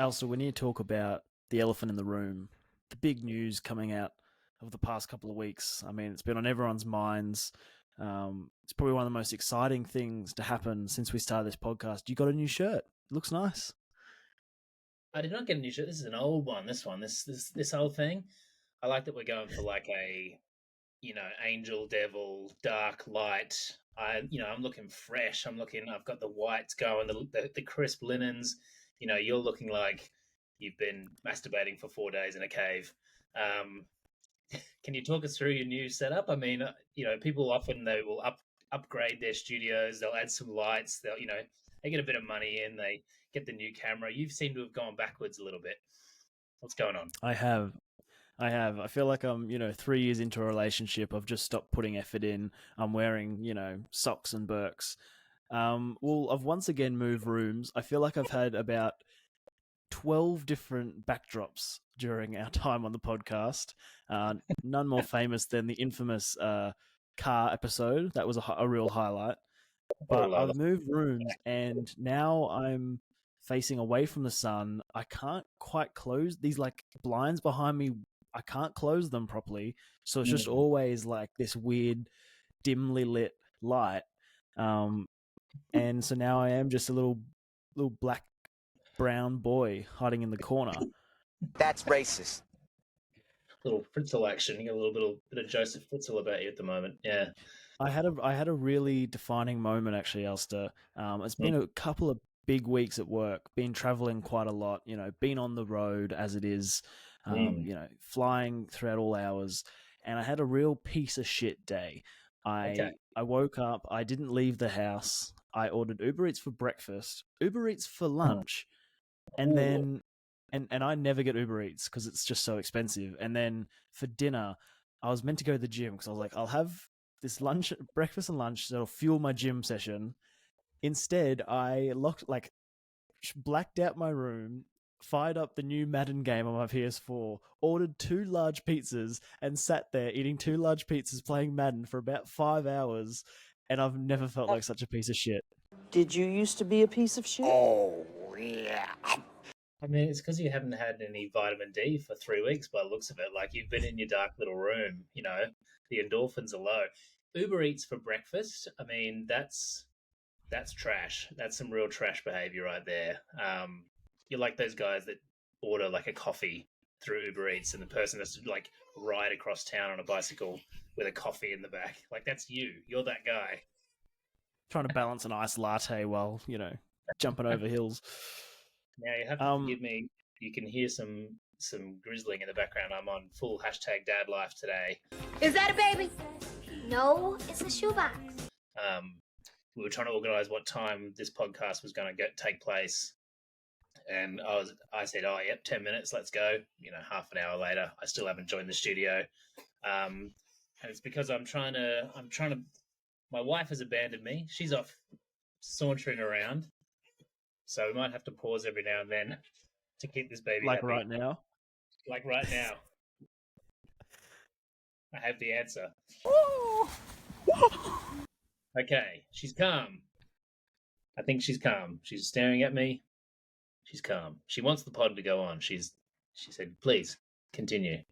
Elsa, we need to talk about the elephant in the room, the big news coming out of the past couple of weeks. I mean, it's been on everyone's minds. It's probably one of the most exciting things to happen since we started this podcast. You got a new shirt. It looks nice. I did not get a new shirt. This is an old one. This old thing. I like that we're going for like a, angel, devil, dark, light. I'm looking fresh. I've got the whites going, the crisp linens. You're looking like you've been masturbating for 4 days in a cave. Can you talk us through your new setup? I mean, people often they will upgrade their studios. They'll add some lights. They get a bit of money in. They get the new camera. You seem to have gone backwards a little bit. What's going on? I have. I feel like I'm, 3 years into a relationship. I've just stopped putting effort in. I'm wearing, socks and Birks. Well, I've once again moved rooms. I feel like I've had about 12 different backdrops during our time on the podcast. None more famous than the infamous car episode. That was a real highlight. But I've moved rooms and now I'm facing away from the sun. I can't quite close these like blinds behind me. I can't close them properly. So it's just always like this weird dimly lit light. And so now I am just a little black brown boy hiding in the corner. That's racist. Little Fritzl action. You got a little bit of Joseph Fritzl about you at the moment. Yeah. I had a really defining moment actually, Elster. It's been a couple of big weeks at work, been traveling quite a lot, been on the road as it is, flying throughout all hours. And I had a real piece of shit day. I woke up, I didn't leave the house. I ordered Uber Eats for breakfast, Uber Eats for lunch, and then and I never get Uber Eats because it's just so expensive. And then for dinner, I was meant to go to the gym because I was like, I'll have this breakfast and lunch that'll fuel my gym session. Instead, I blacked out my room, fired up the new Madden game on my PS4, ordered 2 large pizzas, and sat there eating 2 large pizzas playing Madden for about 5 hours. And I've never felt like such a piece of shit. Did you used to be a piece of shit? Oh, yeah. I mean, it's because you haven't had any vitamin D for 3 weeks by the looks of it. Like, you've been in your dark little room, the endorphins are low. Uber Eats for breakfast, I mean, that's trash. That's some real trash behavior right there. You're like those guys that order like a coffee through Uber Eats and the person has to like ride across town on a bicycle with a coffee in the back. Like, that's you. You're that guy. Trying to balance an iced latte while, jumping over hills. Now you have to forgive me. You can hear some grizzling in the background. I'm on full #DadLife today. Is that a baby? No, it's a shoebox. We were trying to organise what time this podcast was going to take place, and I said, "Oh, yep, 10 minutes, let's go." Half an hour later, I still haven't joined the studio, and it's because I'm trying to. My wife has abandoned me. She's off sauntering around. So we might have to pause every now and then to keep this baby happy. Right now? Like right now. I have the answer. Okay, she's calm. I think she's calm. She's staring at me. She's calm. She wants the pod to go on. She said, please, continue.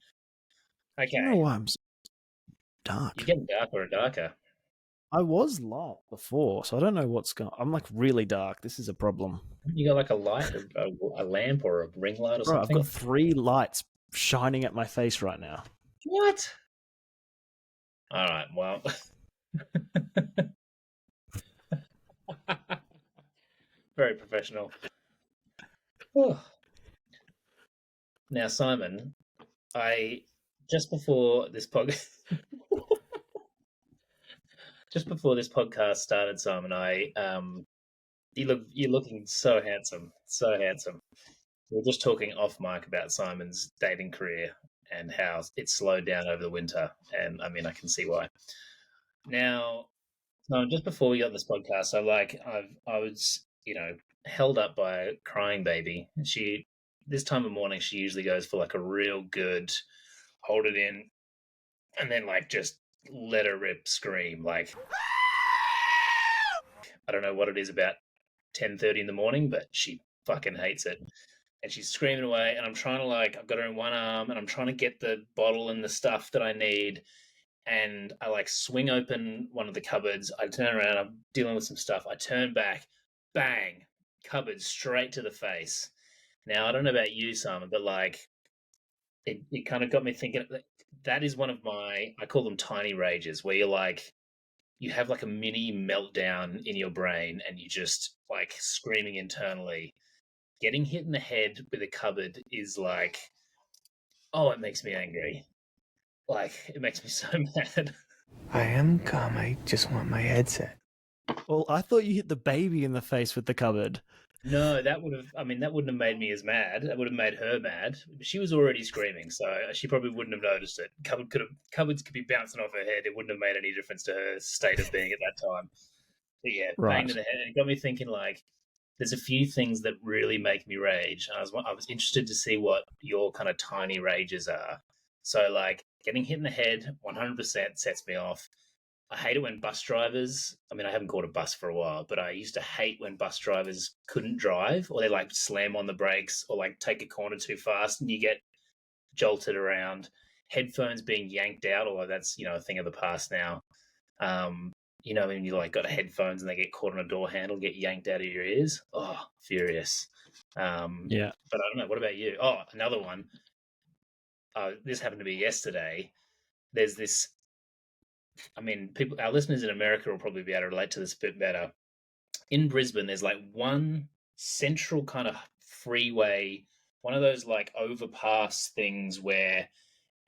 Okay. You know why I'm so dark? You're getting darker and darker. I was light before, so I don't know what's going on. I'm like really dark. This is a problem. You got like a light, a lamp or a ring light or something? I've got 3 lights shining at my face right now. What? All right, well. Very professional. Now, Simon, just before this podcast started, Simon, you're looking so handsome, so handsome. We were just talking off mic about Simon's dating career and how it slowed down over the winter, and I mean, I can see why. Now, just before we got this podcast, I was, held up by a crying baby. This time of morning, she usually goes for like a real good hold it in, and then like just let her rip scream. Like, I don't know what it is about 10:30 in the morning, but she fucking hates it. and she's screaming away, and I'm trying to I've got her in one arm, and I'm trying to get the bottle and the stuff that I need, and I swing open one of the cupboards. I turn around, I'm dealing with some stuff. I turn back, bang, cupboard straight to the face. Now I don't know about you, Simon, but it kind of got me thinking. That is one of I call them tiny rages, where you have a mini meltdown in your brain, and you just screaming internally. Getting hit in the head with a cupboard is it makes me angry. It makes me so mad. I am calm. I just want my headset. Well, I thought you hit the baby in the face with the cupboard. No, that wouldn't have made me as mad. That would have made her mad. She was already screaming, so she probably wouldn't have noticed it. Cupboards could be bouncing off her head. It wouldn't have made any difference to her state of being at that time. But yeah, bang to the head. And it got me thinking, there's a few things that really make me rage. I was interested to see what your kind of tiny rages are. So, getting hit in the head 100% sets me off. I hate it when bus drivers, I haven't caught a bus for a while, but I used to hate when bus drivers couldn't drive, or they slam on the brakes, or take a corner too fast and you get jolted around. Headphones being yanked out, although that's, a thing of the past now. When you got headphones and they get caught on a door handle, get yanked out of your ears. Oh, furious. Yeah. But I don't know. What about you? Oh, another one. This happened to me yesterday. There's this, our listeners in America will probably be able to relate to this a bit better. In Brisbane, there's one central kind of freeway, one of those overpass things where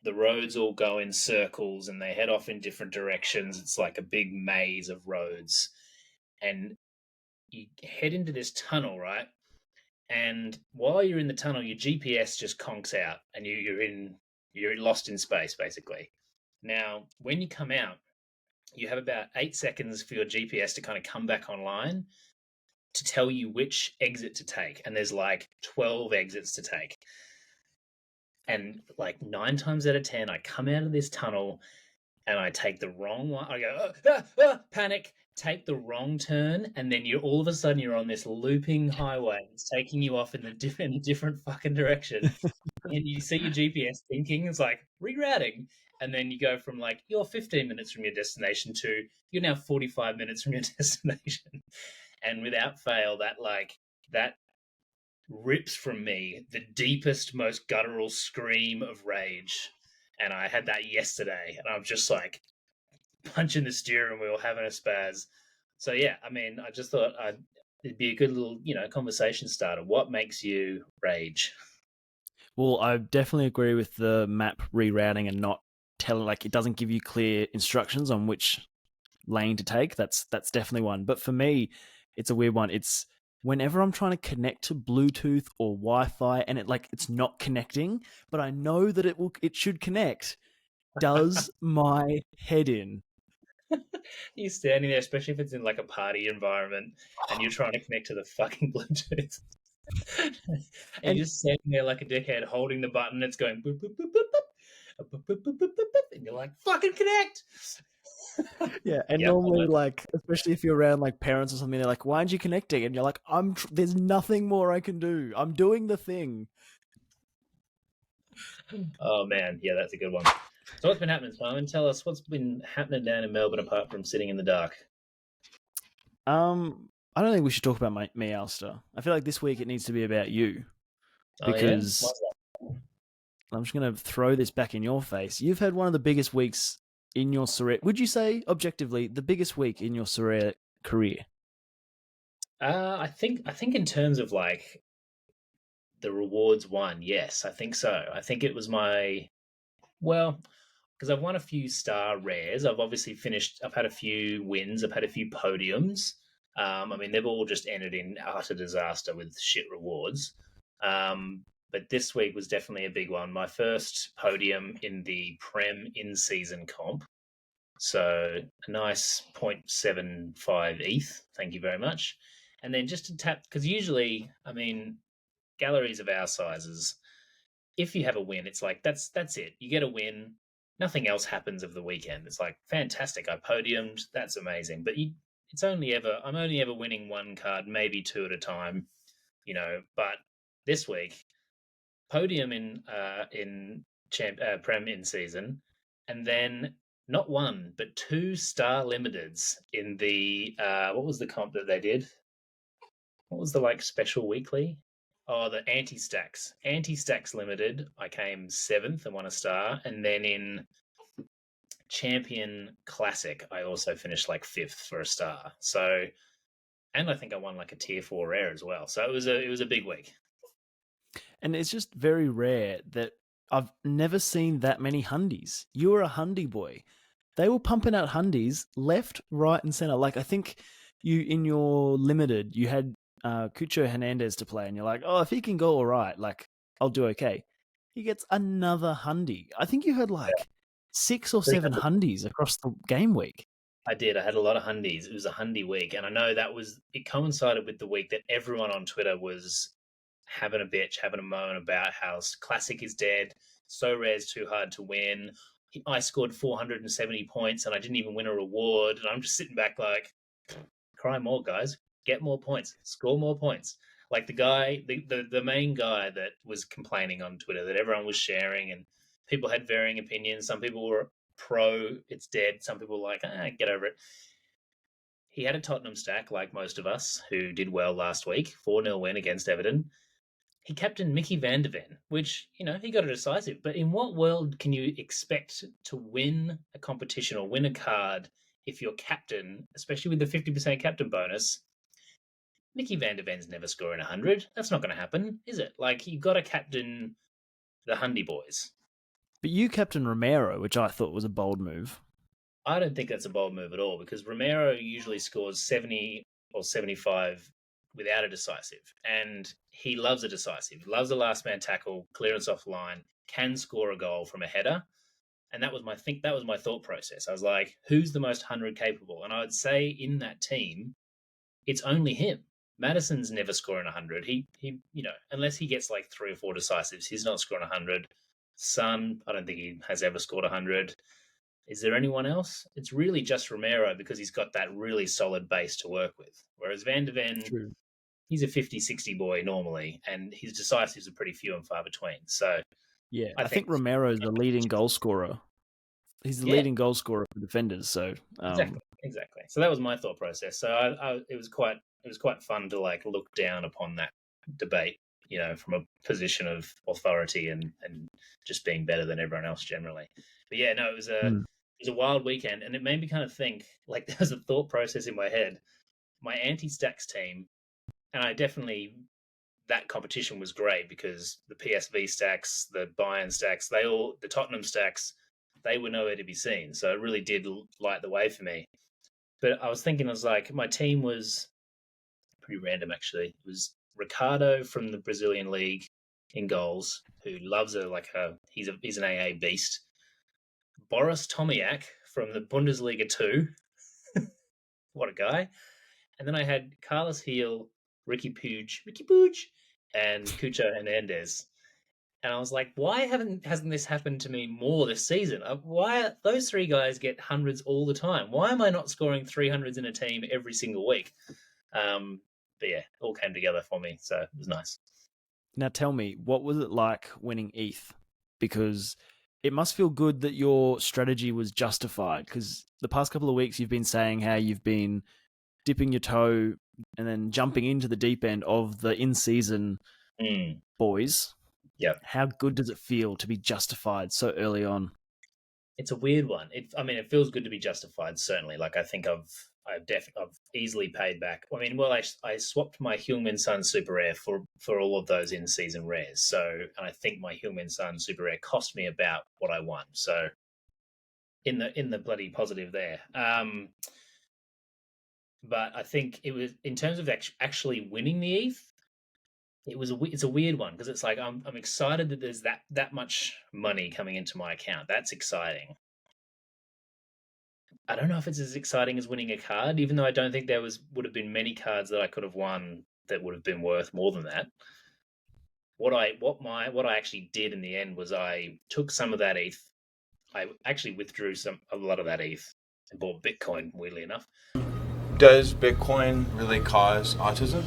the roads all go in circles and they head off in different directions. It's like a big maze of roads. And you head into this tunnel, right? And while you're in the tunnel, your GPS just conks out and you're lost in space, basically. Now, when you come out, you have about 8 seconds for your GPS to kind of come back online to tell you which exit to take. And there's 12 exits to take. And 9 times out of 10, I come out of this tunnel and I take the wrong one. I go, panic, take the wrong turn. And then all of a sudden you're on this looping highway. It's taking you off in a different fucking direction. And you see your GPS thinking, it's rerouting. And then you go from you're 15 minutes from your destination to you're now 45 minutes from your destination. And without fail, that rips from me the deepest, most guttural scream of rage. And I had that yesterday, and I'm just punching the steering wheel, having a spaz. So yeah, I just thought it'd be a good little, conversation starter. What makes you rage? Well, I definitely agree with the map rerouting and not telling, it doesn't give you clear instructions on which lane to take. That's definitely one. But for me, it's a weird one. It's whenever I'm trying to connect to Bluetooth or Wi-Fi and it's not connecting, but I know that it should connect, does my head in. You're standing there, especially if it's in a party environment, and you're trying to connect to the fucking Bluetooth. And you're just standing there like a dickhead, holding the button. It's going boop boop boop boop boop, boop, boop, boop, boop, boop, and you're fucking connect. Yeah, and normally, especially if you're around parents or something, they're why aren't you connecting? And you're there's nothing more I can do. I'm doing the thing. Oh man, yeah, that's a good one. So what's been happening, Simon? Tell us what's been happening down in Melbourne apart from sitting in the dark. I don't think we should talk about me, Alistair. I feel like this week it needs to be about you. Because I'm just going to throw this back in your face. You've had one of the biggest weeks in your Sorare. Would you say, objectively, the biggest week in your Sorare career? I think in terms of the rewards won, yes, I think so. I think it was because I've won a few star rares. I've obviously I've had a few wins. I've had a few podiums. They've all just ended in utter disaster with shit rewards. But this week was definitely a big one. My first podium in the Prem in-season comp. So a nice 0.75 ETH. Thank you very much. And then just to tap, because usually, galleries of our sizes, if you have a win, it's that's it. You get a win. Nothing else happens of the weekend. It's fantastic. I podiumed. That's amazing. But I'm only ever winning one card, maybe two at a time, but this week, podium in Prem in season, and then not one but 2 star limiteds in the what was the comp that they did? What was the special weekly? Oh, the anti-stacks. Anti-stacks limited, I came 7th and won a star. And then in Champion Classic, I also finished 5th for a star. So, and I think I won a tier 4 rare as well. So it was a big week. And it's just very rare that I've never seen that many hundies. You were a hundy boy. They were pumping out hundies left, right, and center. I think you in your limited, you had Cucho Hernandez to play, and you're like, oh, if he can go all right, I'll do okay. He gets another hundy. I think you had 6 or 7 hundies across the game week. I did. I had a lot of hundies. It was a hundy week, and I know it coincided with the week that everyone on Twitter was having a bitch, having a moan about how Classic is dead, So Rare's too hard to win. I scored 470 points, and I didn't even win a reward, and I'm just sitting back cry more, guys. Get more points. Score more points. The guy, the main guy that was complaining on Twitter that everyone was sharing, and people had varying opinions. Some people were pro, it's dead. Some people were get over it. He had a Tottenham stack, like most of us, who did well last week. 4-0 win against Everton. He captained Mickey van der Ven, which, he got a decisive. But in what world can you expect to win a competition or win a card if your captain, especially with the 50% captain bonus, Mickey van der Ven's never scoring 100? That's not going to happen, is it? You've got to captain the Hundy boys. But you captain Romero, which I thought was a bold move. I don't think that's a bold move at all, because Romero usually scores 70 or 75 without a decisive. And he loves a decisive. He loves a last man tackle, clearance off line, can score a goal from a header. And that was my thought process. I was like, who's the most 100 capable? And I would say in that team, it's only him. Madison's never scoring 100. He unless he gets 3 or 4 decisives, he's not scoring 100. Son, I don't think he has ever scored 100. Is there anyone else? It's really just Romero, because he's got that really solid base to work with. Whereas Van der Ven, he's a 50-60 boy normally, and his decisives are pretty few and far between. So yeah, I think Romero's the leading goal scorer. He's the leading goal scorer for defenders. So exactly. So that was my thought process. So it was quite fun to look down upon that debate, from a position of authority and just being better than everyone else generally. But yeah, no, it was a wild weekend, and it made me kind of think. There was a thought process in my head. My anti-stacks team, and that competition was great, because the PSV stacks, the Bayern stacks, the Tottenham stacks, they were nowhere to be seen. So it really did light the way for me. But I was thinking, my team was pretty random, actually. It was Ricardo from the Brazilian league in goals, who loves he's an AA beast. Boris Tomiak from the Bundesliga 2. What a guy. And then I had Carlos Heel, Ricky Pooch, and Cucho Hernandez. And I was like, why hasn't this happened to me more this season? Why those 3 guys get hundreds all the time? Why am I not scoring 300s in a team every single week? But yeah, it all came together for me, so it was nice. Now tell me, what was it like winning ETH? Because it must feel good that your strategy was justified, because the past couple of weeks you've been saying how you've been dipping your toe and then jumping into the deep end of the in-season boys. Yeah. How good does it feel to be justified so early on? It's a weird one. It feels good to be justified, certainly. I think I've easily paid back. I swapped my Heung-min Son Super Rare for all of those in-season rares. So, and I think my Heung-min Son Super Rare cost me about what I won. So, in the bloody positive there. But I think it was, in terms of actually winning the ETH, it's a weird one, because it's I'm excited that there's that much money coming into my account. That's exciting. I don't know if it's as exciting as winning a card, even though I don't think there would have been many cards that I could have won that would have been worth more than that. What I actually did in the end was I took some of that ETH. I actually withdrew a lot of that ETH and bought Bitcoin, weirdly enough. Does Bitcoin really cause autism?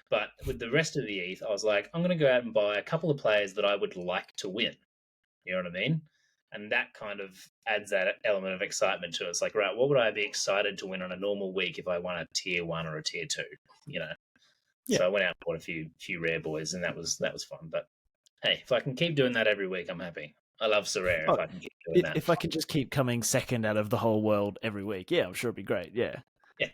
But with the rest of the ETH, I was like, I'm going to go out and buy a couple of players that I would like to win. You know what I mean? And that kind of adds that element of excitement to it. It's like, right, what would I be excited to win on a normal week if I won a tier 1 or a tier 2? You know. Yeah. So I went out and bought a few rare boys, and that was fun. But hey, if I can keep doing that every week, I'm happy. I love Sorare if I can keep doing that. If I could just keep coming second out of the whole world every week, yeah, I'm sure it'd be great. Yeah. Yeah.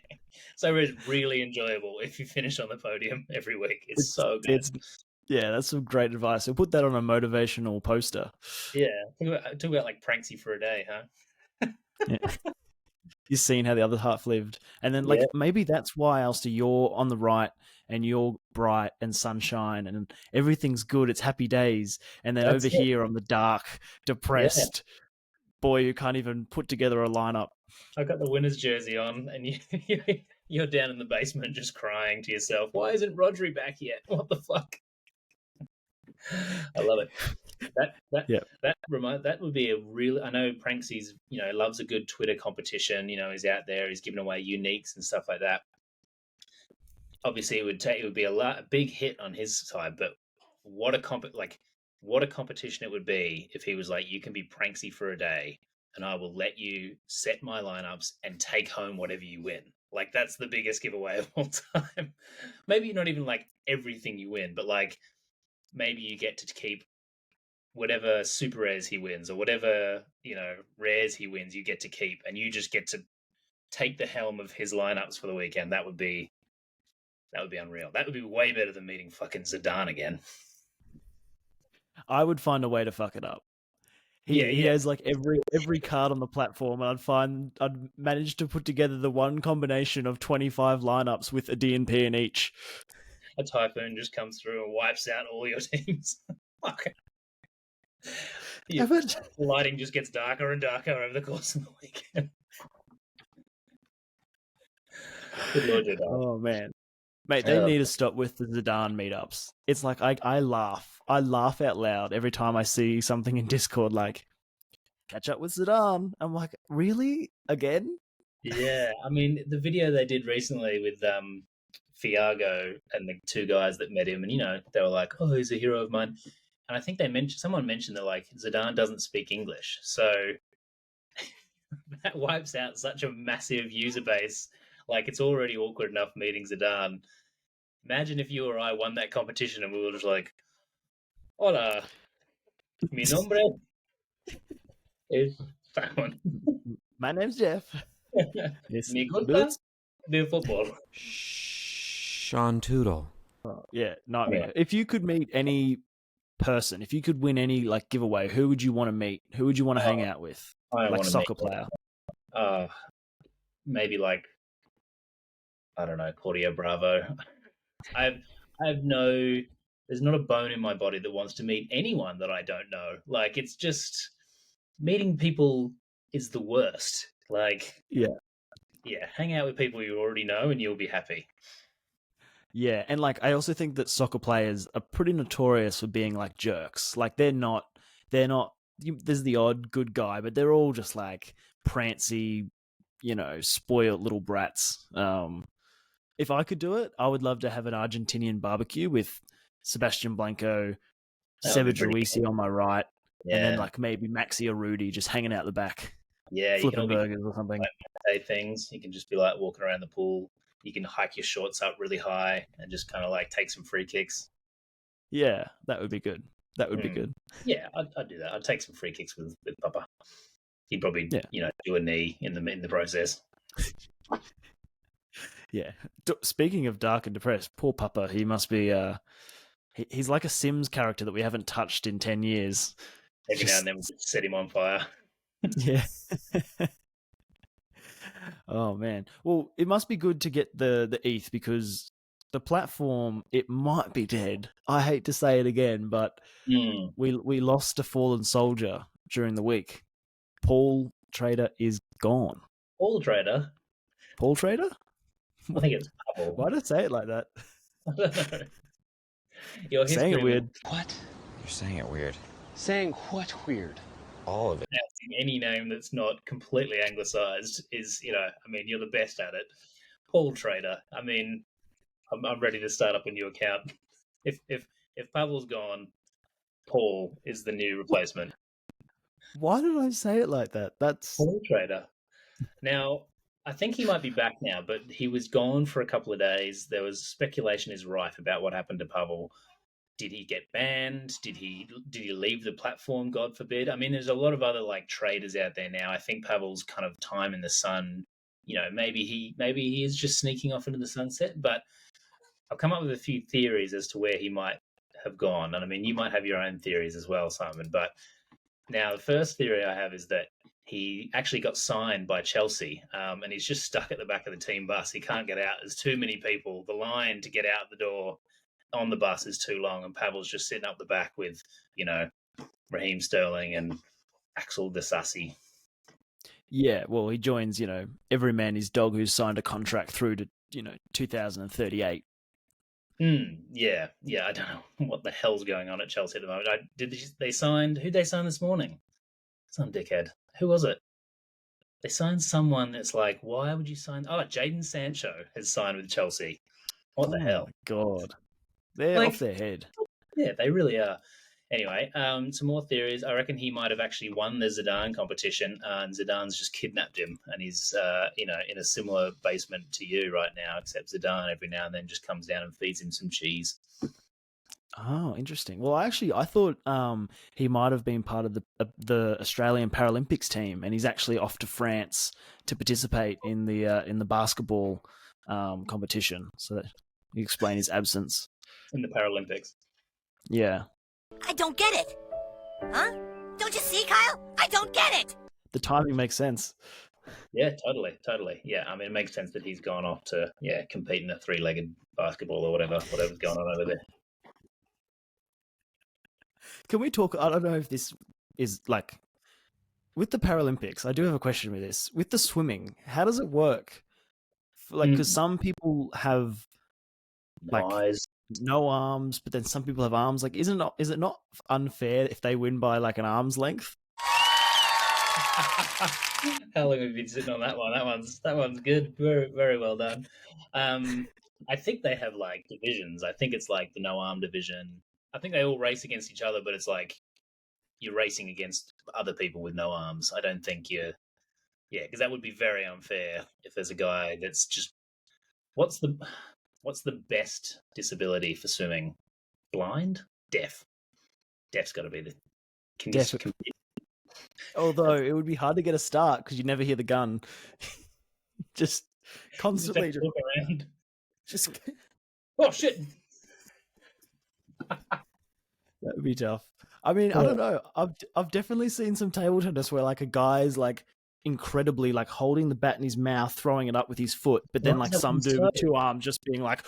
Sorare is really enjoyable if you finish on the podium every week. It's so good. Yeah, that's some great advice. We'll put that on a motivational poster. Yeah. Talk about like Pranksy for a day, huh? Yeah. You've seen how the other half lived. And then like maybe that's why, Alistair, you're on the right and you're bright and sunshine and everything's good. It's happy days. And then that's over here I'm the dark, depressed boy who can't even put together a lineup. I got the winner's jersey on and you're down in the basement just crying to yourself. Why isn't Rodri back yet? What the fuck? I love it. That would be a real. I know Pranksy's, loves a good Twitter competition. He's out there. He's giving away uniques and stuff like that. Obviously, it would be a big hit on his side. But what a competition it would be if he was like, you can be Pranksy for a day, and I will let you set my lineups and take home whatever you win. Like that's the biggest giveaway of all time. Maybe not even like everything you win, but like. Maybe you get to keep whatever super rares he wins or whatever, rares he wins, you get to keep, and you just get to take the helm of his lineups for the weekend. That would be unreal. That would be way better than meeting fucking Zidane again. I would find a way to fuck it up. He has like every card on the platform, and I'd manage to put together the one combination of 25 lineups with a DNP in each. A typhoon just comes through and wipes out all your teams. Fuck. The lighting just gets darker and darker over the course of the weekend. Good Lord, oh man, mate, they need to stop with the Zidane meetups. It's like I laugh out loud every time I see something in Discord like catch up with Zidane. I'm like, really again? Yeah, I mean the video they did recently with Fiago and the two guys that met him, and they were like, "Oh, he's a hero of mine." And I think someone mentioned that like Zidane doesn't speak English, so that wipes out such a massive user base. Like it's already awkward enough meeting Zidane. Imagine if you or I won that competition and we were just like, "Hola, mi nombre is Simon. My name's Jeff. Mi culpa de football." Sean Tootle. Yeah, nightmare. If you could meet any person, if you could win any like giveaway, who would you want to meet? Who would you want to hang out with? Like soccer player. Maybe like I don't know, Claudio Bravo. there's not a bone in my body that wants to meet anyone that I don't know. Like it's just meeting people is the worst. Like hang out with people you already know and you'll be happy. Yeah, and like I also think that soccer players are pretty notorious for being like jerks. Like they're not there's the odd good guy, but they're all just like prancy, spoiled little brats. If I could do it, I would love to have an Argentinian barbecue with Sebastian Blanco, Seba Juisi on my right, and then like maybe Maxi or Rudy just hanging out the back. Yeah, flipping burgers or something. Like, things. You can just be like walking around the pool. You can hike your shorts up really high and just kind of like take some free kicks. Yeah, that would be good. That would be good. Yeah, I'd do that. I'd take some free kicks with Papa. He'd probably, do a knee in the process. Yeah. Speaking of dark and depressed, poor Papa, he must be. He's like a Sims character that we haven't touched in 10 years. Every now and then we just set him on fire. Yeah. Oh man. Well, it must be good to get the ETH because the platform, it might be dead. I hate to say it again, but we lost a fallen soldier during the week. Paul Trader is gone. Paul Trader? Paul Trader? I think it's Paul. Why did I say it like that? I don't know. You're saying it weird. What? You're saying it weird. Saying what weird? All of it. Any name that's not completely anglicized is, you're the best at it. Paul Trader. I mean, I'm ready to start up a new account. If Pavel's gone, Paul is the new replacement. Why did I say it like that? That's Paul Trader. Now, I think he might be back now, but he was gone for a couple of days. There was speculation is rife about what happened to Pavel. Did he get banned? Did he leave the platform? God forbid. I mean, there's a lot of other like traders out there now. I think Pavel's kind of time in the sun. Maybe he is just sneaking off into the sunset. But I've come up with a few theories as to where he might have gone. And I mean, you might have your own theories as well, Simon. But now the first theory I have is that he actually got signed by Chelsea, and he's just stuck at the back of the team bus. He can't get out. There's too many people. The line to get out the door on the bus is too long, and Pavel's just sitting up the back with, Raheem Sterling and Axel Disasi. Yeah, well, he joins, every man his dog who's signed a contract through to, 2038. Yeah. I don't know what the hell's going on at Chelsea at the moment. Who'd they sign this morning? Some dickhead. Who was it? They signed someone that's like, why would you sign? Oh, Jadon Sancho has signed with Chelsea. What the hell? My God. They're off their head. Yeah, they really are. Anyway, some more theories. I reckon he might have actually won the Zidane competition, and Zidane's just kidnapped him, and he's, in a similar basement to you right now, except Zidane every now and then just comes down and feeds him some cheese. Oh, interesting. Well, I thought he might have been part of the Australian Paralympics team, and he's actually off to France to participate in the basketball competition. So that you explain his absence in the Paralympics. Yeah. I don't get it. Huh? Don't you see, Kyle? I don't get it. The timing makes sense. Yeah, totally. Yeah, I mean, it makes sense that he's gone off to compete in a three-legged basketball or whatever's going on over there. Can we talk? I don't know if this is like with the Paralympics. I do have a question with this. With the swimming, how does it work? Like, because some people have no arms, but then some people have arms. Like, is it not unfair if they win by like an arm's length? How long have you been sitting on that one? That one's good. Very, very well done. I think they have like divisions. I think it's like the no arm division. I think they all race against each other, but it's like you're racing against other people with no arms. I don't think because that would be very unfair if there's a guy that's just what's the best disability for swimming? Blind? Deaf. Deaf's got to be the Deaf. Although it would be hard to get a start because you never hear the gun. Just constantly just walk around. Just oh shit. That would be tough. I mean, I don't know. I've definitely seen some table tennis where like a guy's like incredibly like holding the bat in his mouth, throwing it up with his foot, but then like some dude with two arms just being like.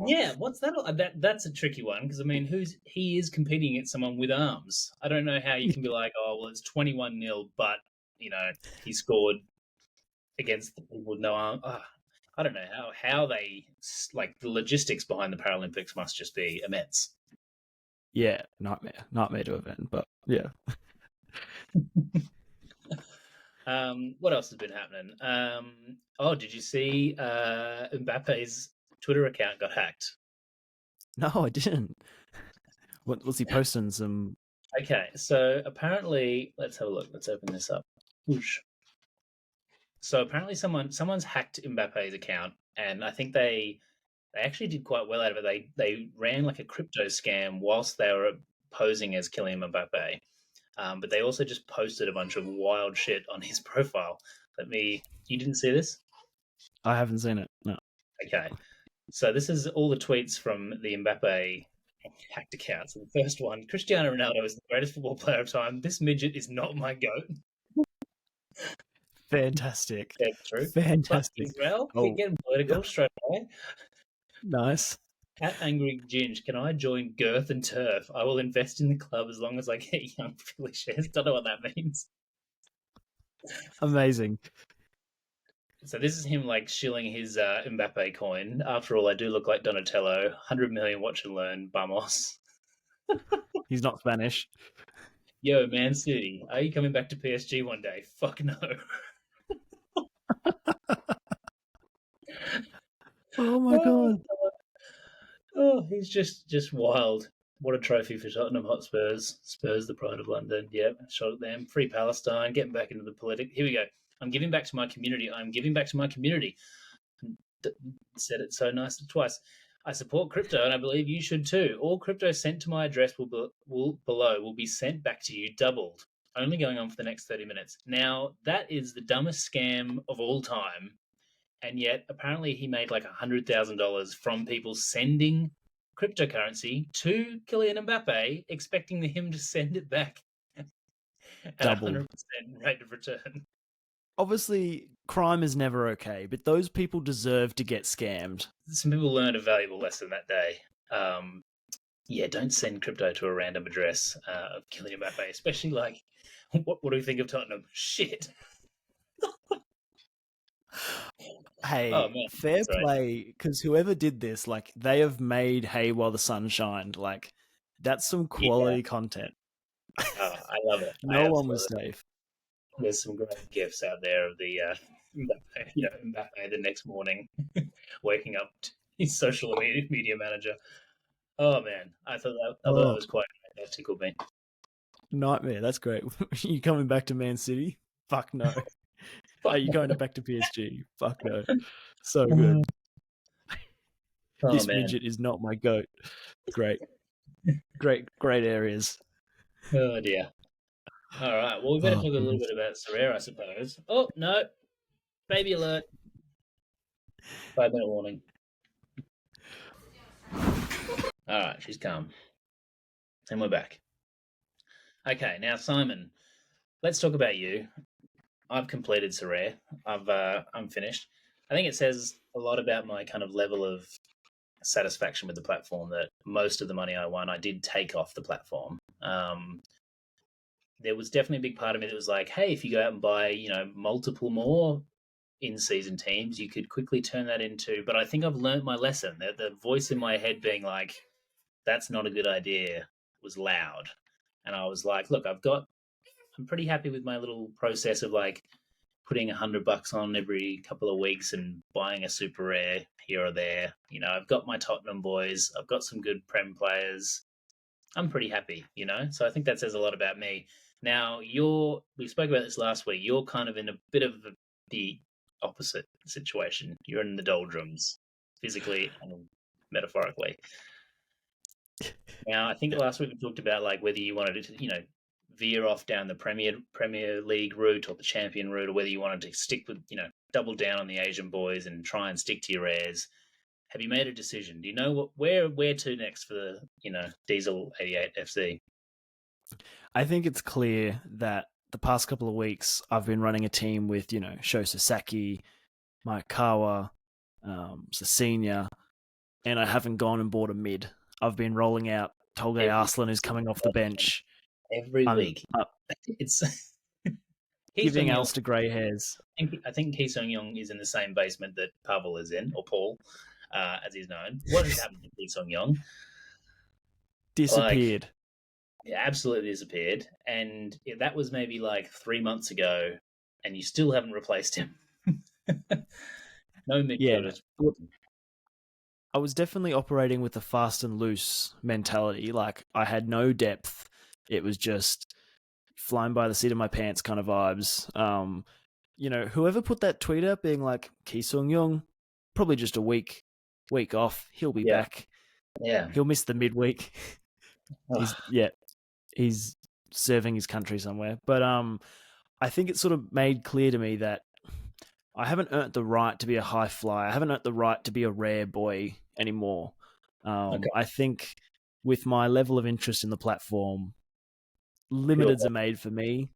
Yeah, what's that? That's a tricky one because I mean, he is competing against someone with arms. I don't know how you can be like, oh well, it's 21-0, but he scored against the people with no arm. I don't know how they like the logistics behind the Paralympics must just be immense. Yeah, nightmare to event, but yeah. What else has been happening? Did you see Mbappe's Twitter account got hacked? No, I didn't. What was he posting? Some. Okay, so apparently, let's have a look. Let's open this up. Whoosh. So apparently someone's hacked Mbappe's account, and I think they actually did quite well out of it. They ran like a crypto scam whilst they were posing as Kylian Mbappe, but they also just posted a bunch of wild shit on his profile. You didn't see this? I haven't seen it. No. Okay, so this is all the tweets from the Mbappe hacked account. So the first one: Cristiano Ronaldo is the greatest football player of time. This midget is not my goat. Fantastic. That's true. Fantastic. Well, getting political straight away. Nice. At Angry Ginge, can I join Girth and Turf? I will invest in the club as long as I get young Philly shares. Don't know what that means. Amazing. So this is him like shilling his Mbappe coin. After all, I do look like Donatello. 100 million watch and learn. Vamos. He's not Spanish. Yo, Man City, are you coming back to PSG one day? Fuck no. Oh my god. Oh, he's just wild. What a trophy for Tottenham Hotspurs. Spurs, the pride of London. Yep, shot at them. Free Palestine, getting back into the politics. Here we go. I'm giving back to my community. I'm giving back to my community. Said it so nicely twice. I support crypto, and I believe you should too. All crypto sent to my address will be sent back to you doubled. Only going on for the next 30 minutes. Now, that is the dumbest scam of all time. And yet, apparently, he made like $100,000 from people sending cryptocurrency to Kylian Mbappe, expecting him to send it back at Double. 100% rate of return. Obviously, crime is never okay, but those people deserve to get scammed. Some people learned a valuable lesson that day. Yeah, don't send crypto to a random address of Kylian Mbappe, especially like, what do we think of Tottenham? Shit. Hey, Oh, man. fair Sorry. play, because whoever did this, like, they have made hay while the sun shined. Like, that's some quality content. Oh, I love it. No one was safe. There's some great gifs out there of the Mbappe the next morning, waking up to his social media manager. Oh man, I thought that was quite great. That tickled me. Nightmare. That's great. You coming back to Man City? Fuck no. Are you going back to PSG? Fuck no. So good. Oh, This man. midget is not my goat. Great. Great areas. Oh dear. All right. Well, we better talk a little bit about Sorare, I suppose. Oh no, baby alert! 5-minute warning. All right, she's calm, and we're back. Okay, now Simon, let's talk about you. I've completed Sorare. I'm finished. I think it says a lot about my kind of level of satisfaction with the platform that most of the money I won, I did take off the platform. There was definitely a big part of me that was like, hey, if you go out and buy, multiple more in-season teams, you could quickly turn that into. But I think I've learned my lesson. The voice in my head being like, that's not a good idea, was loud. And I was like, look, I'm pretty happy with my little process of like putting $100 on every couple of weeks and buying a super rare here or there. I've got my Tottenham boys. I've got some good Prem players. I'm pretty happy, So I think that says a lot about me. Now, we spoke about this last week. You're kind of in a bit of the opposite situation. You're in the doldrums, physically and metaphorically. Now, I think last week we talked about like whether you wanted to, veer off down the Premier League route or the Champion route, or whether you wanted to stick with, double down on the Asian boys and try and stick to your rares. Have you made a decision? Do you know where to next for the, Diesel 88 FC? I think it's clear that the past couple of weeks I've been running a team with, Sho Sasaki, Mike Kawa, Sasenia, and I haven't gone and bought a mid. I've been rolling out Tolgay Arslan, who's coming off the bench. Every week. It's giving Alistair grey hairs. I think Ki Sung-young is in the same basement that Pawel is in, or Paul, as he's known. What has happened to Ki Sung-young? Disappeared. Absolutely disappeared. And that was maybe like 3 months ago, and you still haven't replaced him. No midfielders. Yeah. I was definitely operating with a fast and loose mentality. Like, I had no depth. It was just flying by the seat of my pants kind of vibes. Whoever put that tweet out being like, Ki Sung-young, probably just a week off. He'll be back. Yeah. He'll miss the midweek. He's serving his country somewhere. But I think it sort of made clear to me that I haven't earned the right to be a high flyer. I haven't earned the right to be a rare boy anymore. I think with my level of interest in the platform, limiteds are made for me.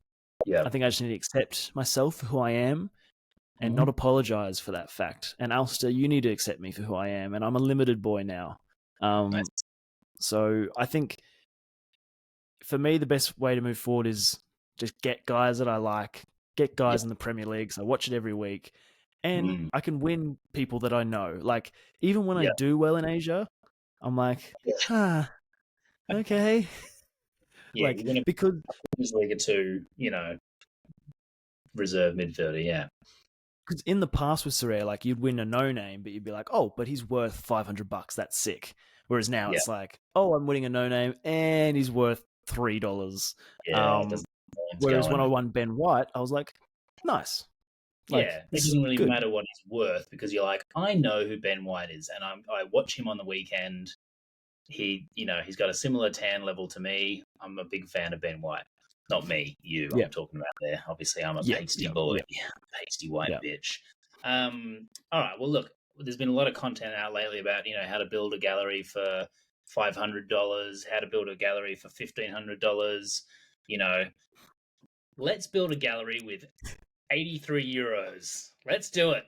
Yeah. I think I just need to accept myself for who I am and not apologize for that fact. And Alistair, you need to accept me for who I am. And I'm a limited boy now. Nice. So I think for me, the best way to move forward is just get guys that I like, get guys in the Premier League. So I watch it every week. And I can win people that I know. Like, even when I do well in Asia, I'm like, okay. Yeah, like, you're going to because League 2, reserve midfielder, yeah. because in the past with Sorare, like you'd win a no name, but you'd be like, oh, but he's worth $500. That's sick. Whereas now it's like, oh, I'm winning a no name and he's worth $3. Yeah, it doesn't know what's Whereas when I going. won Ben White, I was like, nice. Like, Yeah, it this doesn't is really good. matter what he's worth because you're like, I know who Ben White is, and I watch him on the weekend. He's got a similar tan level to me. I'm a big fan of Ben White. Not me, you. Yeah. I'm talking about there. Obviously, I'm a Yeah, pasty yeah, boy, yeah. pasty white Yeah. bitch. All right. Well, look, there's been a lot of content out lately about how to build a gallery for $500, how to build a gallery for $1,500. Let's build a gallery with €83. Let's do it.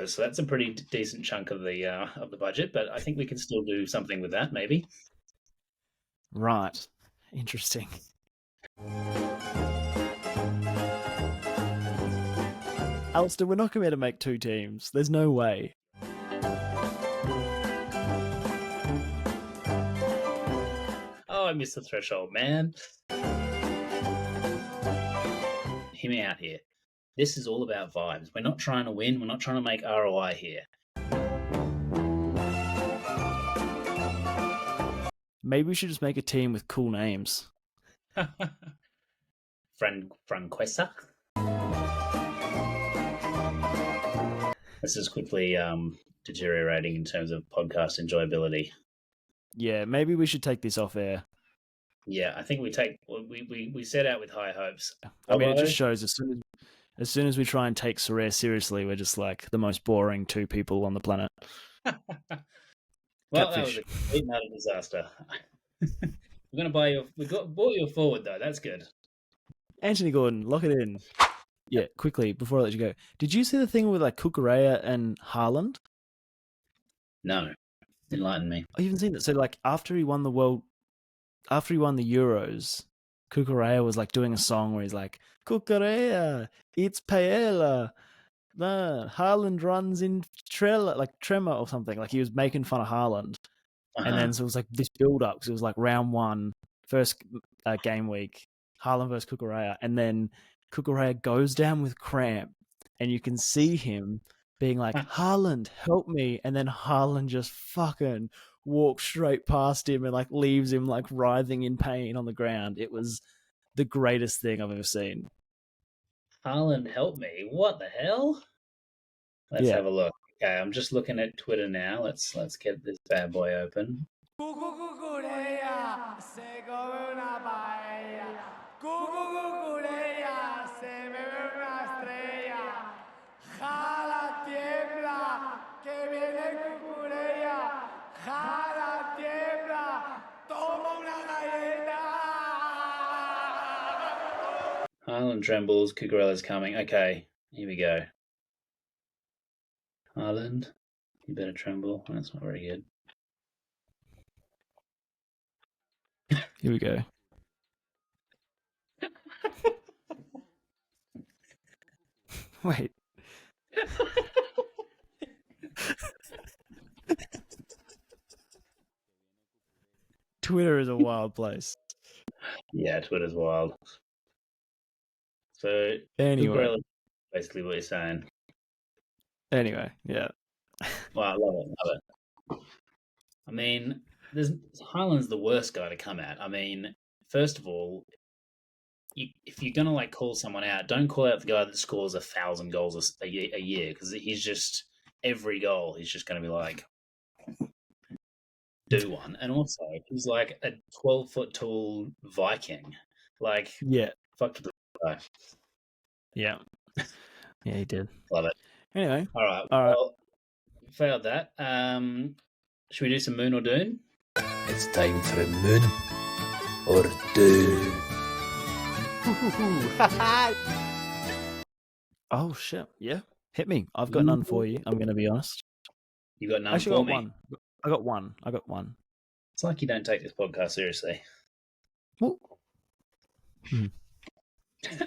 So that's a pretty decent chunk of the budget, but I think we can still do something with that, maybe. Right. Interesting. Alistair, we're not going to be able to make 2 teams. There's no way. Oh, I missed the threshold, man. Hear me out here. This is all about vibes. We're not trying to win. We're not trying to make ROI here. Maybe we should just make a team with cool names. Franquesa. This is quickly deteriorating in terms of podcast enjoyability. Yeah, maybe we should take this off air. Yeah, I think we set out with high hopes. I mean, it just shows as soon as we try and take Sorare seriously, we're just like the most boring 2 people on the planet. Well, Catfish. that was a complete and utter disaster. We're going to buy you. Bought you a forward though. That's good. Anthony Gordon, lock it in. Yeah, quickly before I let you go. Did you see the thing with like Kukurea and Haaland? No, enlighten me. I haven't seen it. So like after he won the Euros, Kukurea was like doing a song where he's like, Kukurea, it's paella. Haaland runs in tremor or something. Like he was making fun of Haaland. And then so it was like this build up because it was like round 1, first game week, Haaland versus Kukurea, and then Kukurea goes down with cramp, and you can see him being like, Haaland, help me, and then Haaland just fucking walks straight past him and like leaves him like writhing in pain on the ground. It was the greatest thing I've ever seen. Haaland, help me! What the hell? Let's have a look. Okay, I'm just looking at Twitter now. Let's get this bad boy open. Haaland trembles, Cucurella's coming. Okay, here we go. Haaland, you better tremble. That's not very good. Here we go. Wait. Twitter is a wild place. Yeah, Twitter's wild. So, anyway, basically what you're saying. Anyway, yeah. Well, I love it. I mean, Haaland's the worst guy to come at. I mean, first of all, if you're gonna like call someone out, don't call out the guy that scores 1,000 goals a year because he's just every goal he's just gonna be like, do one. And also, he's like a 12-foot tall Viking. Like, fuck the guy. Yeah. Yeah, he did. Love it. Anyway. All right. Well, failed that. Should we do some Moon or Dune? It's time for a Moon or Dune. Oh, shit. Yeah. Hit me. I've got none for you. I'm going to be honest. You got none for me? I got one. It's like you don't take this podcast seriously. Well,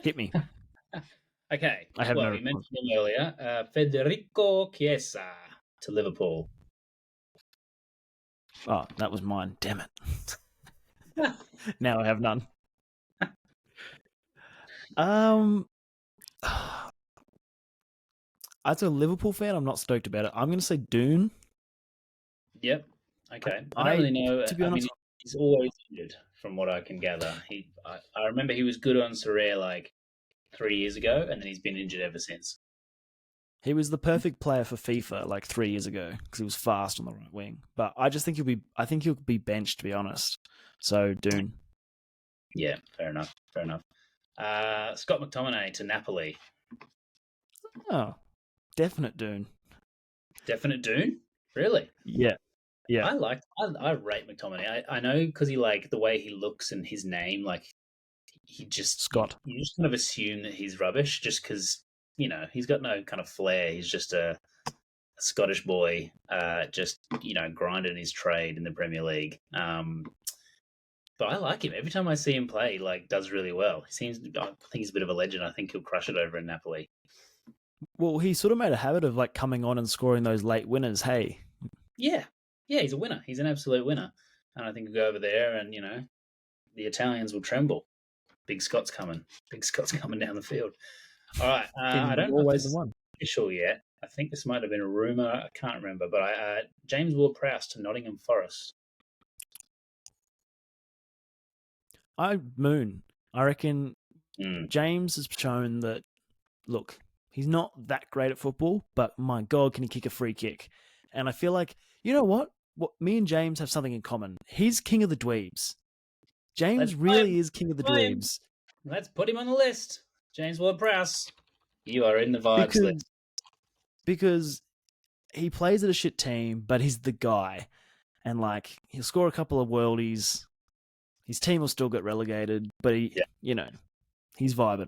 hit me. Okay. I have we mentioned him earlier. Federico Chiesa to Liverpool. Oh, that was mine. Damn it. Now I have none. Um, as a Liverpool fan, I'm not stoked about it. I'm going to say Doon. Yep. Okay. I don't I, really know. to be I mean, honest, he's always injured, from what I can gather. I remember he was good on Sorare like 3 years ago, and then he's been injured ever since. he was the perfect player for FIFA like 3 years ago because he was fast on the right wing. But I just think I think he'll be benched, to be honest. So Doon. Yeah, fair enough. Fair enough. Scott McTominay to Napoli. Oh, definite Doon. Definite Dune? Really? Yeah, yeah. I rate McTominay. I know because he like the way he looks and his name, like Scott. you just kind of assume that he's rubbish just because he's got no kind of flair. He's just a Scottish boy, just grinding his trade in the Premier League. But I like him. Every time I see him play, he like does really well. I think he's a bit of a legend. I think he'll crush it over in Napoli. Well, he sort of made a habit of like coming on and scoring those late winners. Hey, Yeah, he's a winner. He's an absolute winner, and I think he'll go over there, and the Italians will tremble. Big Scott's coming. Big Scott's coming down the field. All right. I don't know if this is official yet. I think this might have been a rumor. I can't remember, but James Ward-Prowse to Nottingham Forest. I reckon James has shown that, look, he's not that great at football, but my God, can he kick a free kick? And I feel like, you know what? Me and James have something in common. He's king of the dweebs. James really is king of the dweebs. Let's put him on the list. James Ward-Prowse. You are in the vibes list. Because he plays at a shit team, but he's the guy. And like, he'll score a couple of worldies. His team will still get relegated, but he's vibing.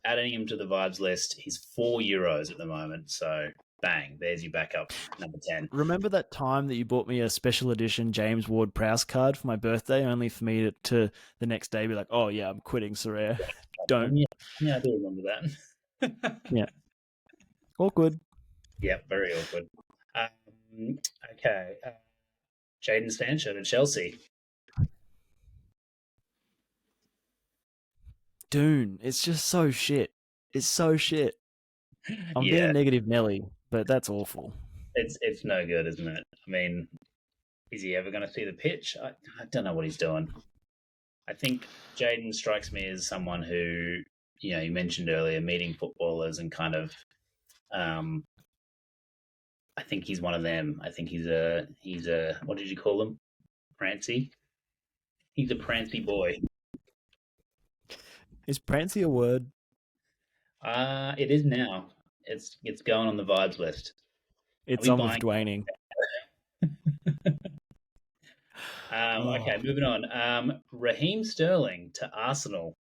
Adding him to the vibes list, he's €4 at the moment. So, bang, there's your backup, number 10. Remember that time that you bought me a special edition James Ward-Prowse card for my birthday, only for me to the next day be like, oh, yeah, I'm quitting Sorare. Don't. Yeah, I do remember that. Yeah. Awkward. Yeah, very awkward. Okay. Jadon Sancho to Chelsea. Dune. It's just so shit. It's so shit. I'm being a negative Nelly, but that's awful. It's no good, isn't it? I mean, is he ever going to see the pitch? I don't know what he's doing. I think Jadon strikes me as someone who, you mentioned earlier, meeting footballers and kind of, I think he's one of them. I think he's a what did you call him? Prancy? He's a prancy boy. Is prancy a word? It is now. It's going on the vibes list. It's on with Dwayning. Okay, moving on. Raheem Sterling to Arsenal.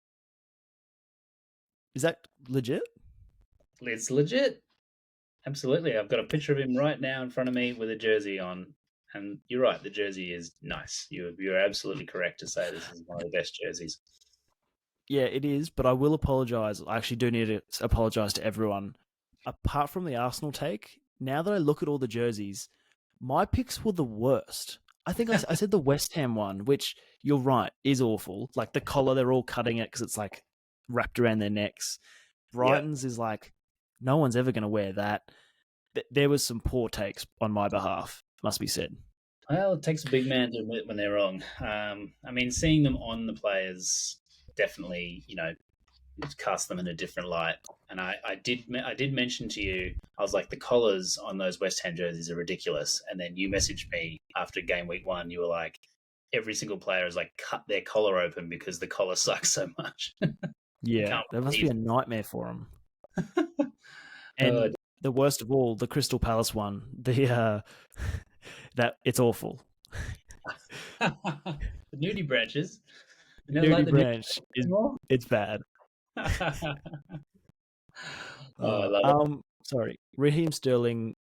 Is that legit? It's legit. Absolutely. I've got a picture of him right now in front of me with a jersey on. And you're right, the jersey is nice. You're absolutely correct to say this is one of the best jerseys. Yeah, it is, but I will apologise. I actually do need to apologise to everyone. Apart from the Arsenal take, now that I look at all the jerseys, my picks were the worst. I think I said the West Ham one, which, you're right, is awful. Like the collar, they're all cutting it because it's like wrapped around their necks. Brighton's is like, no one's ever going to wear that. There was some poor takes on my behalf, must be said. Well, it takes a big man to admit when they're wrong. I mean, seeing them on the players definitely, cast them in a different light. And I did mention to you, I was like, the collars on those West Ham jerseys are ridiculous. And then you messaged me after game week 1. You were like, every single player has like cut their collar open because the collar sucks so much. Yeah, that must be a nightmare for them. And the worst of all, the Crystal Palace one, that it's awful. The nudie branches. Nudie branch it's bad. I love it. Sorry, Raheem Sterling.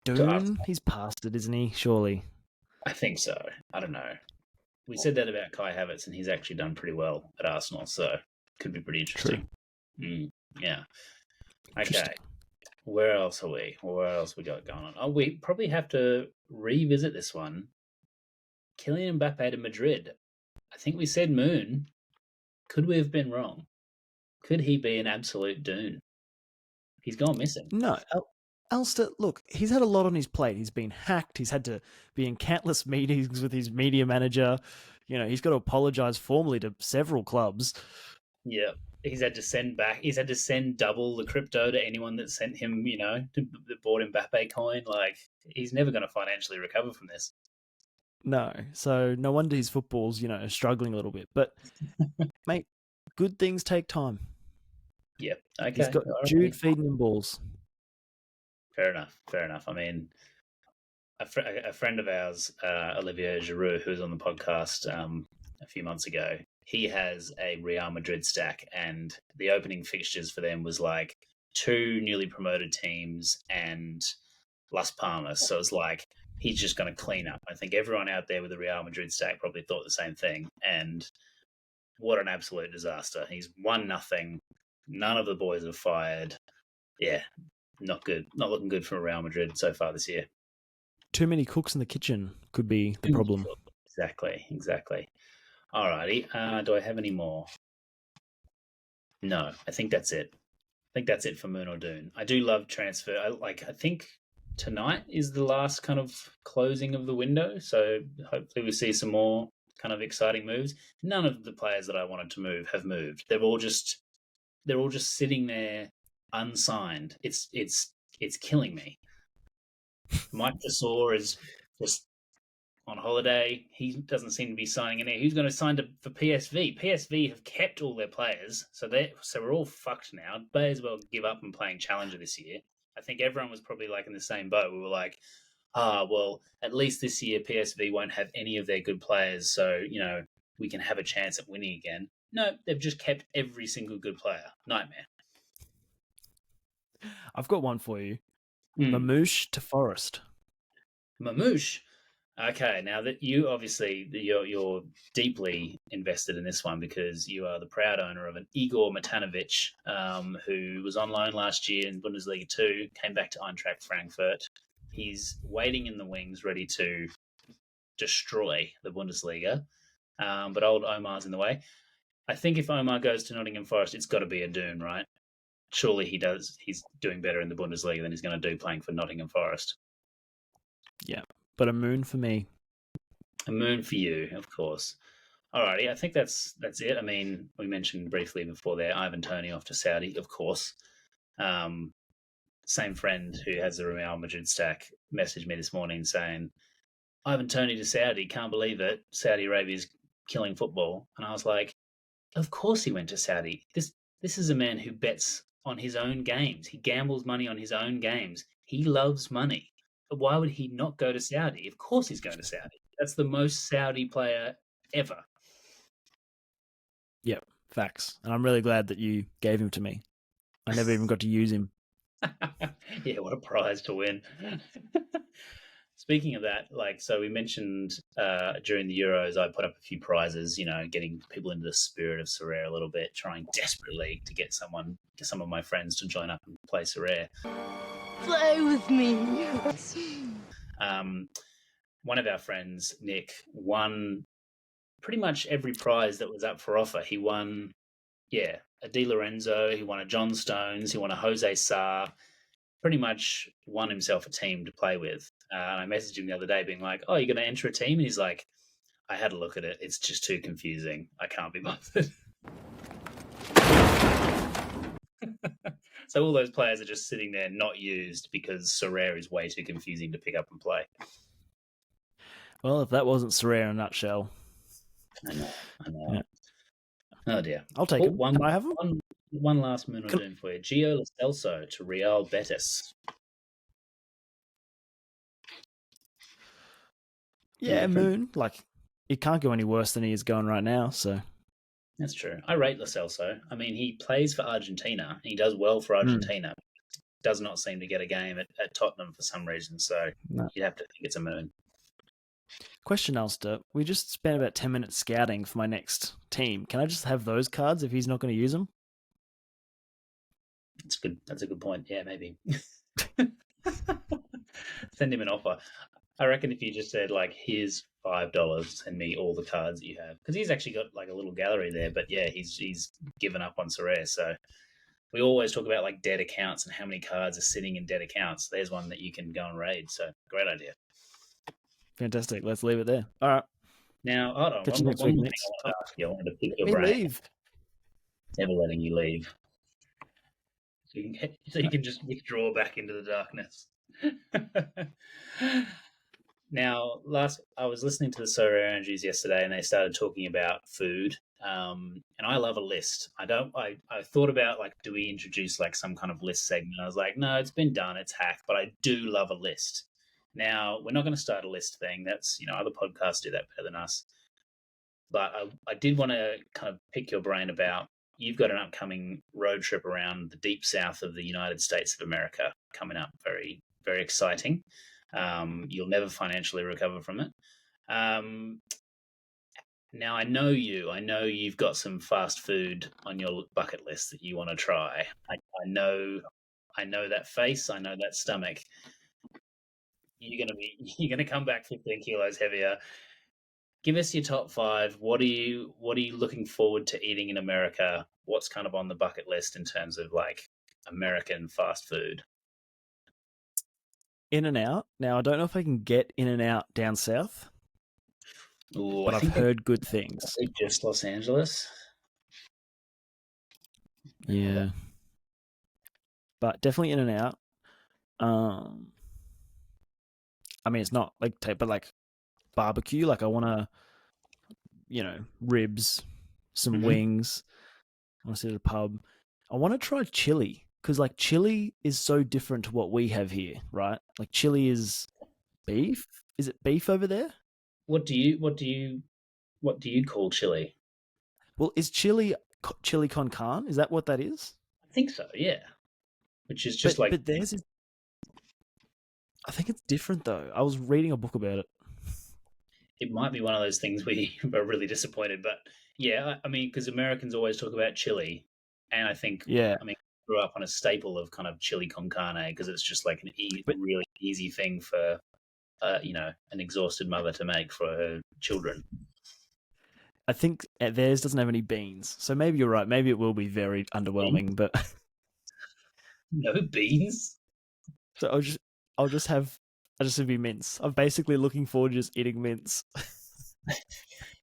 Doon, he's past it, isn't he? Surely. I think so. I don't know. We said that about Kai Havertz, and he's actually done pretty well at Arsenal, so could be pretty interesting. Yeah. Okay. Where else are we? Where else we got going on? Oh, we probably have to revisit this one. Kylian Mbappe to Madrid. I think we said moon. Could we have been wrong? Could he be an absolute Doon? He's gone missing. No, Alistair, look, he's had a lot on his plate. He's been hacked. He's had to be in countless meetings with his media manager. He's got to apologise formally to several clubs. Yeah. He's had to send back. He's had to send double the crypto to anyone that sent him, that bought Mbappe coin. Like, he's never going to financially recover from this. No, so no wonder his football's, struggling a little bit. But, mate, good things take time. Yep. Okay. He's got Jude feeding him balls. Fair enough. I mean, a friend of ours, Olivier Giroud, who was on the podcast a few months ago, he has a Real Madrid stack, and the opening fixtures for them was like 2 newly promoted teams and Las Palmas. So it's like he's just going to clean up. I think everyone out there with the Real Madrid stack probably thought the same thing. And what an absolute disaster. He's 1-0. None of the boys have fired. Yeah, not good. Not looking good for Real Madrid so far this year. Too many cooks in the kitchen could be the problem. Exactly. Alrighty. Do I have any more? No, I think that's it. For Moon or Dune. I do love transfer. I think tonight is the last kind of closing of the window, so hopefully we see some more kind of exciting moves. None of the players that I wanted to move have moved. They're all just sitting there unsigned. It's killing me. Mike Tresor is just on holiday. He doesn't seem to be signing any. Who's going to sign for PSV? PSV have kept all their players, so we're all fucked now. May as well give up on playing Challenger this year. I think everyone was probably like in the same boat. We were like, well, at least this year PSV won't have any of their good players, so we can have a chance at winning again. No, they've just kept every single good player. Nightmare. I've got one for you. Mamouche to Forest. Mamouche. Okay, now that you're deeply invested in this one because you are the proud owner of an Igor Matanovic, who was on loan last year in Bundesliga 2, came back to Eintracht Frankfurt. He's waiting in the wings, ready to destroy the Bundesliga, but old Omar's in the way. I think if Omar goes to Nottingham Forest, it's got to be a Doon, right? Surely he does. He's doing better in the Bundesliga than he's going to do playing for Nottingham Forest. Yeah, but a Moon for me. A Moon for you, of course. Alrighty, I think that's it. I mean, we mentioned briefly before there, Ivan Toney off to Saudi, of course. Same friend who has the Real Madrid stack messaged me this morning saying, Ivan Toney to Saudi, can't believe it. Saudi Arabia's killing football. And I was like, of course he went to Saudi. This is a man who bets on his own games. He gambles money on his own games. He loves money. But why would he not go to Saudi? Of course he's going to Saudi. That's the most Saudi player ever. Yep, facts. And I'm really glad that you gave him to me. I never even got to use him. Yeah, what a prize to win. Speaking of that, so we mentioned during the Euros, I put up a few prizes, getting people into the spirit of Sorare a little bit, trying desperately to get some of my friends to join up and play Sorare. Play with me. One of our friends, Nick, won pretty much every prize that was up for offer. He won, a Di Lorenzo, he won a John Stones, he won a Jose Sarr, pretty much won himself a team to play with. And I messaged him the other day being like, oh, you're going to enter a team? And he's like, I had a look at it. It's just too confusing. I can't be bothered. So all those players are just sitting there not used because Sorare is way too confusing to pick up and play. Well, if that wasn't Sorare in a nutshell. I know. Yeah. Oh, dear. I'll take it. Can I have them? One last Moon or Doom for you. Gio Lo Celso to Real Betis. Yeah, Moon. It can't go any worse than he is going right now, so. That's true. I rate Lo Celso. I mean, he plays for Argentina, and he does well for Argentina. Does not seem to get a game at Tottenham for some reason, so you'd have to think it's a Moon. Question, Alistair. We just spent about 10 minutes scouting for my next team. Can I just have those cards if he's not going to use them? That's a good point. Yeah, maybe. Send him an offer. I reckon if you just said like, here's $5, send me all the cards that you have, because he's actually got like a little gallery there. But yeah, he's given up on Sorare. So we always talk about like dead accounts and how many cards are sitting in dead accounts. There's one that you can go and raid. So great idea. Fantastic. Let's leave it there. All right. Now, hold on. Catch One you more next thing I week, wanted Mitch. to ask you. I wanted to pick your Me brain. leave. Never letting you leave. So you can just withdraw back into the darkness. Now, I was listening to the Solar Energies yesterday, and they started talking about food. And I love a list. I thought about like, do we introduce like some kind of list segment? I was like, no, it's been done, it's hacked. But I do love a list. Now, we're not going to start a list thing. That's, other podcasts do that better than us. But I did want to kind of pick your brain about, you've got an upcoming road trip around the deep south of the United States of America coming up. Very, very exciting. You'll never financially recover from it. Now, I know you've got some fast food on your bucket list that you want to try. I know that face. I know that stomach. You're gonna come back 15 kilos heavier. Give us your top 5. What are you looking forward to eating in America? What's kind of on the bucket list in terms of like American fast food? In-N-Out. Now, I don't know if I can get In-N-Out down south, Ooh, but I I've think heard good things. just Los Angeles. Yeah. But definitely In-N-Out. I mean, it's not like but like barbecue. Like I want to, ribs, some wings. I want to sit at a pub. I want to try chili because like chili is so different to what we have here, right? Like chili is beef. Is it beef over there? What do you call chili? Well, is chili con carne? Is that what that is? I think so. Yeah. Which is just like. But theirs is. I think it's different though. I was reading a book about it. It might be one of those things we are really disappointed, but yeah, I mean, because Americans always talk about chili, and I think, Yeah. I mean, I grew up on a staple of kind of chili con carne because it's just like really easy thing for, an exhausted mother to make for her children. I think theirs doesn't have any beans, so maybe you're right. Maybe it will be very underwhelming, but no beans. So I'll just have be mince. I'm basically looking forward to just eating mince.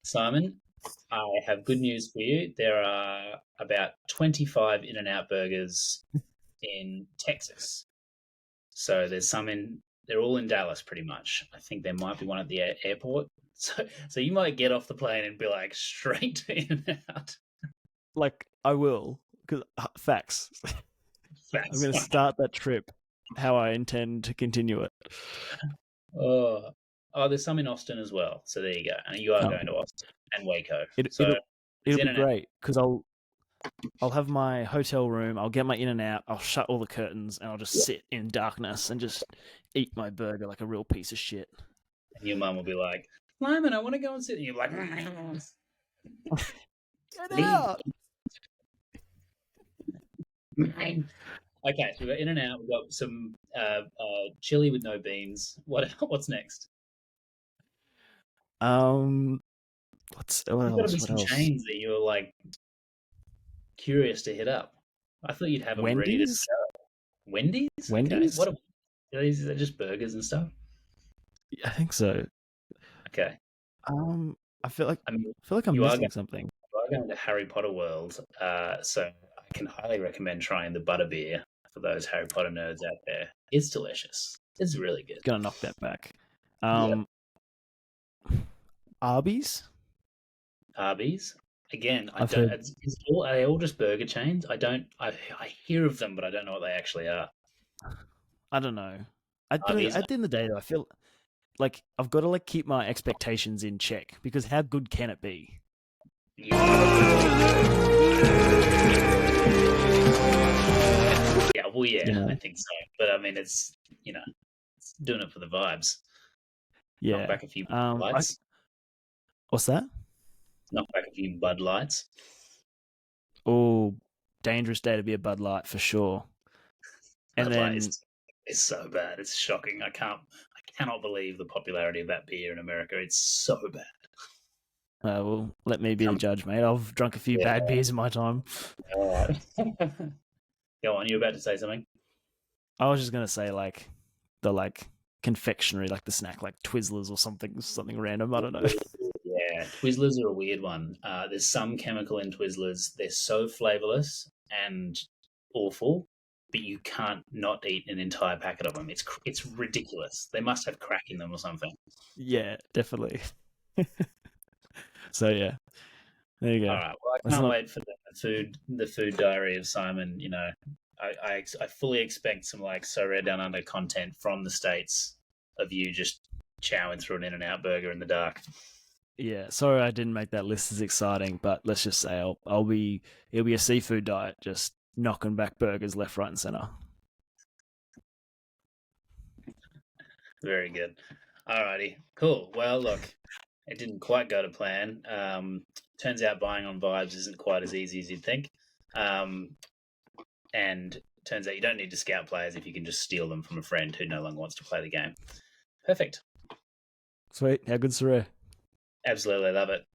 Simon, I have good news for you. There are about 25 In-N-Out burgers in Texas. So there's some they're all in Dallas pretty much. I think there might be one at the airport. So you might get off the plane and be like, straight to In-N-Out. Like, I will, because facts. I'm going to start that trip how I intend to continue it. Oh, there's some in Austin as well. So there you go. And you are going to Austin and Waco. It'll be great because I'll have my hotel room. I'll get my In-N-Out. I'll shut all the curtains and I'll just sit in darkness and just eat my burger like a real piece of shit. And your mum will be like, Lyman, I want to go and sit. And you're like, get out. Okay, so we've got In-N-Out. We've got some chili with no beans. What's next? What There's else? got to be some chains that you're like curious to hit up. I thought you'd have them ready to go. Wendy's? Wendy's? Okay. Are these just burgers and stuff? I think so. Okay. I feel like I'm missing something. You are going to Harry Potter World, so I can highly recommend trying the butterbeer for those Harry Potter nerds out there. It's delicious. It's really good. Gonna knock that back. Arby's. Again, I don't. Are they all just burger chains? I don't. I hear of them, but I don't know what they actually are. I don't know. At the end of the day, though, I feel like I've got to keep my expectations in check because how good can it be? Yeah, I think so. But I mean, it's it's doing it for the vibes. Yeah. Knock back a few Bud Lights. What's that? Knock back a few Bud Lights. Oh, dangerous day to be a Bud Light for sure. And Bud then Light is so bad. It's shocking. I cannot believe the popularity of that beer in America. It's so bad. Well, let me be the judge, mate. I've drunk a few bad beers in my time. All right. Go on, you were about to say something? I was just gonna say the confectionery, like the snack, like Twizzlers or something random. I don't know. Yeah, Twizzlers are a weird one. There's some chemical in Twizzlers. They're so flavorless and awful, but you can't not eat an entire packet of them. It's ridiculous. They must have crack in them or something. Yeah, definitely. So yeah, there you go. All right. Well, I can't wait for the food diary of Simon. You know, I fully expect some like So Rare Down Under content from the States of you just chowing through an In-N-Out burger in the dark. Yeah, sorry I didn't make that list as exciting, but let's just say it'll be a seafood diet, just knocking back burgers left, right, and center. Very good. Alrighty, cool. Well, look, it didn't quite go to plan. Turns out buying on vibes isn't quite as easy as you'd think. And turns out you don't need to scout players if you can just steal them from a friend who no longer wants to play the game. Perfect. Sweet. How good's Sorare? Absolutely love it.